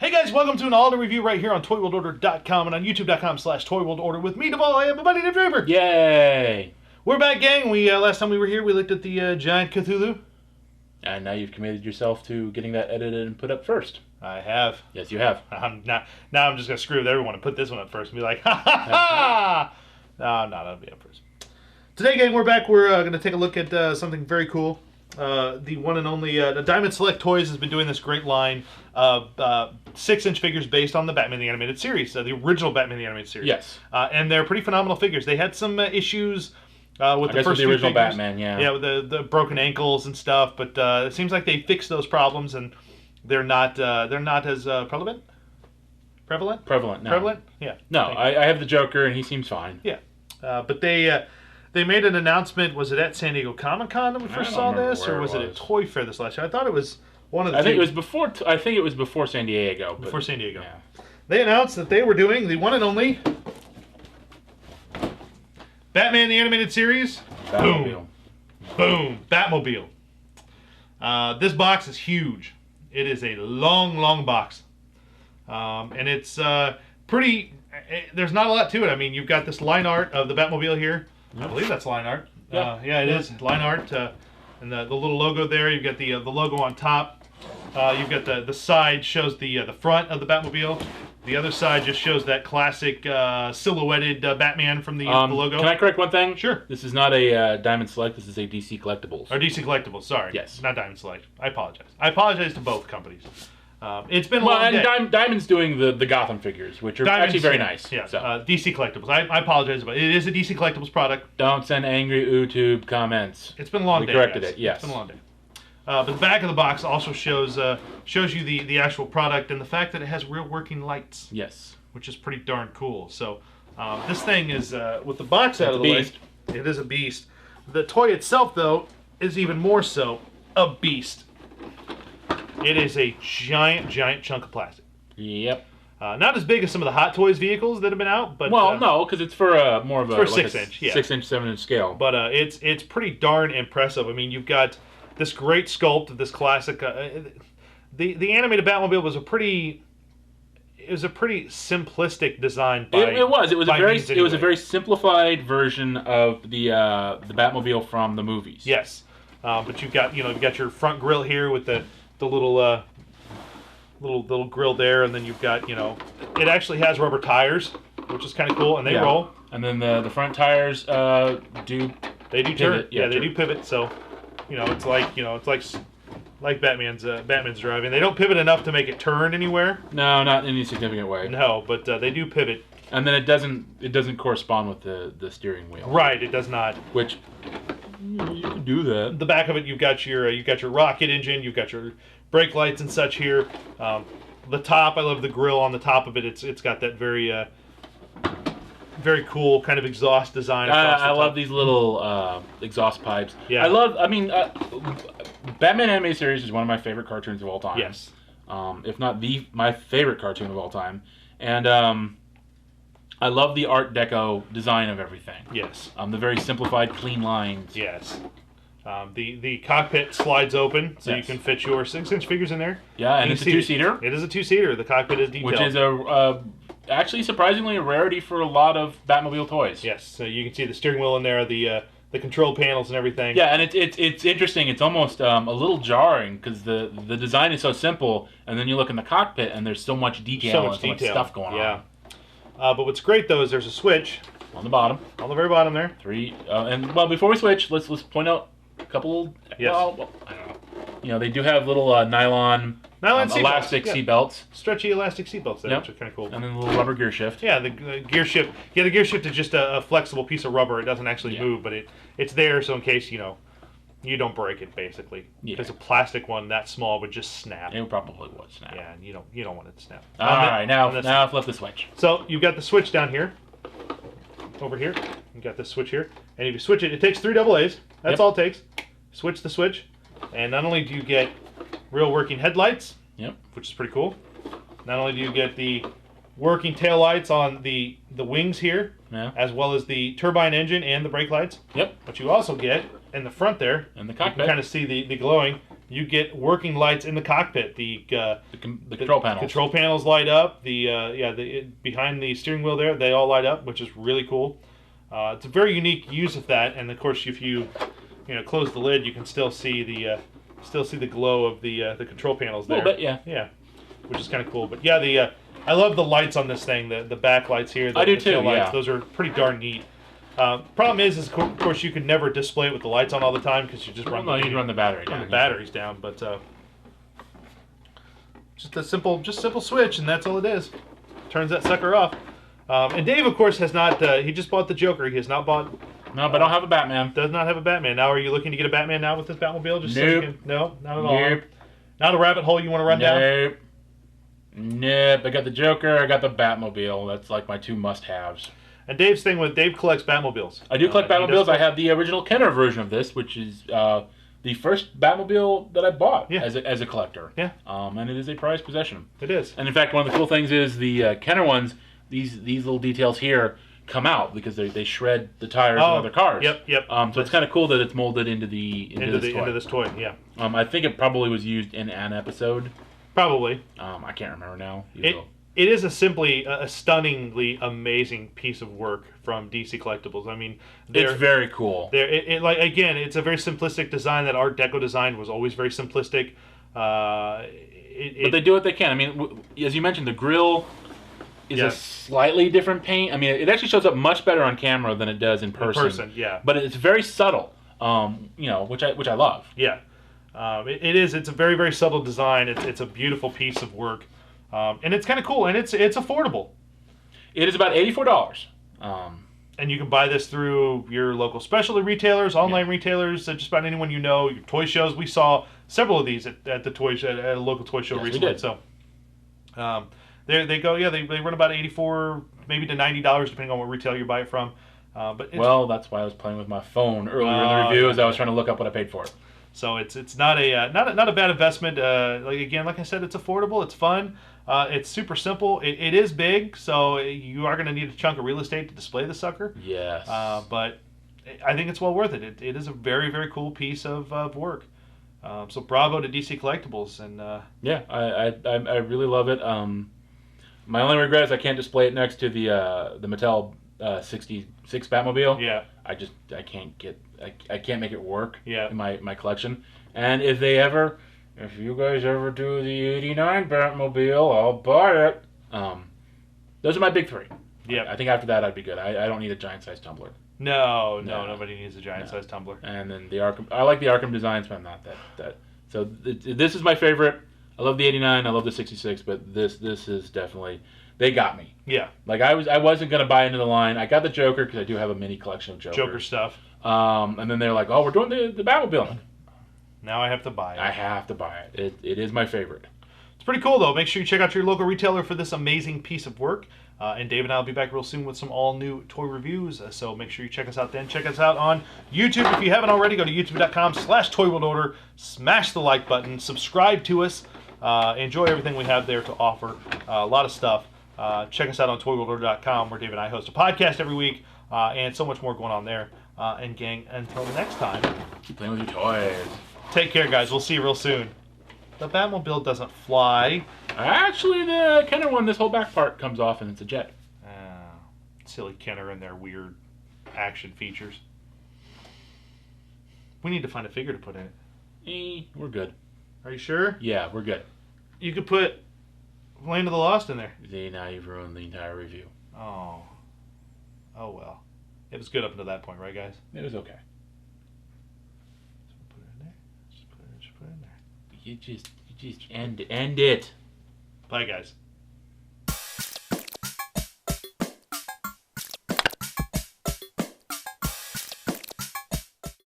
Hey guys, welcome to an all-day review right here on ToyWorldOrder.com and on YouTube.com/ToyWorldOrder with me, Devall, and my buddy Dave. Yay! We're back, gang. Last time we were here, we looked at the giant Cthulhu. And now you've committed yourself to getting that edited and put up first. I have. Yes, you have. Now I'm just going to screw with everyone and put this one up first and be like, ha ha ha! No, that'll be up first. Today, gang, we're back. We're going to take a look at something very cool. The one and only the Diamond Select Toys has been doing this great line of 6-inch figures based on the Batman the Animated Series, the original Batman the Animated Series. Yes. And they're pretty phenomenal figures. They had some issues with the first the original figures. Batman, yeah. Yeah, with the broken ankles and stuff, but it seems like they fixed those problems and they're not as prevalent. Prevalent, no. Prevalent? Yeah. No, I have the Joker and he seems fine. Yeah. But they made an announcement. Was it at San Diego Comic-Con that we first saw this, or was it at Toy Fair this last year? I thought it was one of the two. I think it was before San Diego. Before San Diego. Yeah. They announced that they were doing the one and only Batman the Animated Series. Batmobile. Boom. Batmobile. This box is huge. It is a long box. And it's pretty... There's not a lot to it. I mean, you've got this line art of the Batmobile here. I believe that's line art. Yeah, it is line art, and the little logo there. You've got the logo on top. You've got the side shows the front of the Batmobile. The other side just shows that classic silhouetted Batman from the logo. Can I correct one thing? Sure. This is not a Diamond Select. This is a DC Collectibles. Or DC Collectibles. Sorry. Yes. Not Diamond Select. I apologize. I apologize to both companies. It's been a long day. And Diamond's doing the Gotham figures, which are actually very nice. Yeah, so. DC Collectibles. I apologize about it. It is a DC Collectibles product. Don't send angry YouTube comments. It's been a long day. We corrected guys. it, yes. It's been a long day. But the back of the box also shows you the actual product and the fact that it has real working lights. Yes. Which is pretty darn cool. So this thing is, with the box out of the way, it is a beast. The toy itself, though, is even more so a beast. It is a giant chunk of plastic. Yep. Not as big as some of the Hot Toys vehicles that have been out, but no, because it's for more of a 6-inch, 6-inch, 7-inch scale. But it's pretty darn impressive. I mean, you've got this great sculpt of this classic. The animated Batmobile was a pretty simplistic design. It was a very simplified version of the Batmobile from the movies. Yes, but you've got your front grille here with the little grill there, and then you've got it actually has rubber tires, which is kind of cool, and they roll. And then the front tires do turn. Yeah, they do pivot. So it's like Batman's driving. They don't pivot enough to make it turn anywhere. No, not in any significant way. No, but they do pivot. And then it doesn't correspond with the steering wheel. Right, it does not. Which you can do that. The back of it, you've got your rocket engine, you've got your brake lights and such here. The top, I love the grille on the top of it. It's got that very cool kind of exhaust design. I love these little exhaust pipes. Yeah. Batman Animated Series is one of my favorite cartoons of all time. Yes. If not my favorite cartoon of all time. And I love the Art Deco design of everything. Yes. The very simplified, clean lines. Yes. The cockpit slides open, so you can fit your 6-inch figures in there. Yeah, and it's a 2-seater. It is a 2-seater. The cockpit is detailed. Which is actually surprisingly a rarity for a lot of Batmobile toys. Yes, so you can see the steering wheel in there, the control panels and everything. Yeah, and it's interesting. It's almost a little jarring because the design is so simple, and then you look in the cockpit and there's so much detail and so much stuff going on. Yeah. But what's great though is there's a switch on the bottom, on the very bottom there. Before we switch, let's point out a couple. Yes. Well, I don't know. They do have little nylon elastic seat belts. Stretchy elastic seat belts there, which are kind of cool. And then a little rubber gear shift. Yeah, the gear shift. Yeah, the gear shift is just a flexible piece of rubber. It doesn't actually move, but it's there so in case you don't break it basically. Because a plastic one that small would just snap. It probably would snap. Yeah, and you don't want it to snap. All right, now flip the switch. So you've got the switch down here. Over here, you got this switch here, and if you switch it, it takes 3 AA's. That's all it takes. Switch the switch, and not only do you get real working headlights, which is pretty cool. Not only do you get the working tail lights on the wings here, as well as the turbine engine and the brake lights. Yep. But you also get in the front there, in the cockpit, you can kind of see the glowing. You get working lights in the cockpit. The control panels. Control panels light up. Behind the steering wheel there, they all light up, which is really cool. It's a very unique use of that, and of course, if you close the lid, you can still see the glow of the control panels there. A little bit, yeah, which is kind of cool. But yeah, I love the lights on this thing. The back lights here. I do too. Tail lights, yeah, those are pretty darn neat. Problem is of course you could never display it with the lights on all the time because you just run the battery down. The batteries down, but just a simple switch, and that's all it is. Turns that sucker off. And Dave, of course, has not. He just bought the Joker. He has not bought. No, but I don't have a Batman. Does not have a Batman. Now, are you looking to get a Batman now with this Batmobile? Nope. So you can, no, not at all. Nope. Not a rabbit hole you want to run down? Nope. I got the Joker. I got the Batmobile. That's like my two must-haves. And Dave's thing with Dave collects Batmobiles. I do collect Batmobiles. I have the original Kenner version of this, which is the first Batmobile that I bought as a collector. Yeah. And it is a prized possession. It is. And in fact, one of the cool things is the Kenner ones. These little details here come out because they shred the tires of other cars. Yep. So it's kind of cool that it's molded into this toy. Yeah. I think it probably was used in an episode. Probably. I can't remember now. It is a stunningly amazing piece of work from DC Collectibles. I mean, it's very cool. It's a very simplistic design. That Art Deco design was always very simplistic. But they do what they can. I mean, as you mentioned, the grille is a slightly different paint. I mean, it actually shows up much better on camera than it does in person. Yeah. But it's very subtle. Which I love. Yeah. It is. It's a very, very subtle design. It's a beautiful piece of work. And it's kind of cool, and it's affordable. It is about $84. And you can buy this through your local specialty retailers, online retailers, just about anyone you know. Your toy shows. We saw several of these at a local toy show recently. We did. So, they go. Yeah, they run about $84, maybe to $90, depending on what retailer you buy it from. That's why I was playing with my phone earlier in the review, as I was trying to look up what I paid for it. So it's not a bad investment. Like I said, it's affordable. It's fun. It's super simple. It is big, so you are going to need a chunk of real estate to display the sucker. Yes. But I think it's well worth it. It is a very, very cool piece of work. So bravo to DC Collectibles. And I really love it. My only regret is I can't display it next to the Mattel 66 Batmobile. Yeah. I can't make it work. Yeah. In my collection. And if you guys ever do the '89 Batmobile, I'll buy it. Those are my big three. Yeah. I think after that I'd be good. I don't need a giant size tumbler. No, nobody needs a giant size tumbler. And then the Arkham. I like the Arkham designs, but I'm not that. So this is my favorite. I love the '89. I love the '66, but this is definitely. They got me. Yeah. Like I wasn't gonna buy into the line. I got the Joker because I do have a mini collection of Joker stuff. And then they're like, "Oh, we're doing the Batmobile." Now I have to buy it. I have to buy it. It is my favorite. It's pretty cool though. Make sure you check out your local retailer for this amazing piece of work. And Dave and I will be back real soon with some all new toy reviews. So make sure you check us out then. Check us out on YouTube if you haven't already. Go to youtube.com/ToyWorldOrder. Smash the like button. Subscribe to us. Enjoy everything we have there to offer. A lot of stuff. Check us out on ToyWorldOrder.com, where Dave and I host a podcast every week, and so much more going on there. And gang, until next time, keep playing with your toys. Take care, guys. We'll see you real soon. The Batmobile doesn't fly. Actually, the Kenner one, this whole back part comes off and it's a jet. Silly Kenner and their weird action features. We need to find a figure to put in it. We're good. Are you sure? Yeah, we're good. You could put Land of the Lost in there. See, now you've ruined the entire review. Oh well. It was good up until that point, right, guys? It was okay. Put it in there. Just put it in there. You just end it. Bye, guys.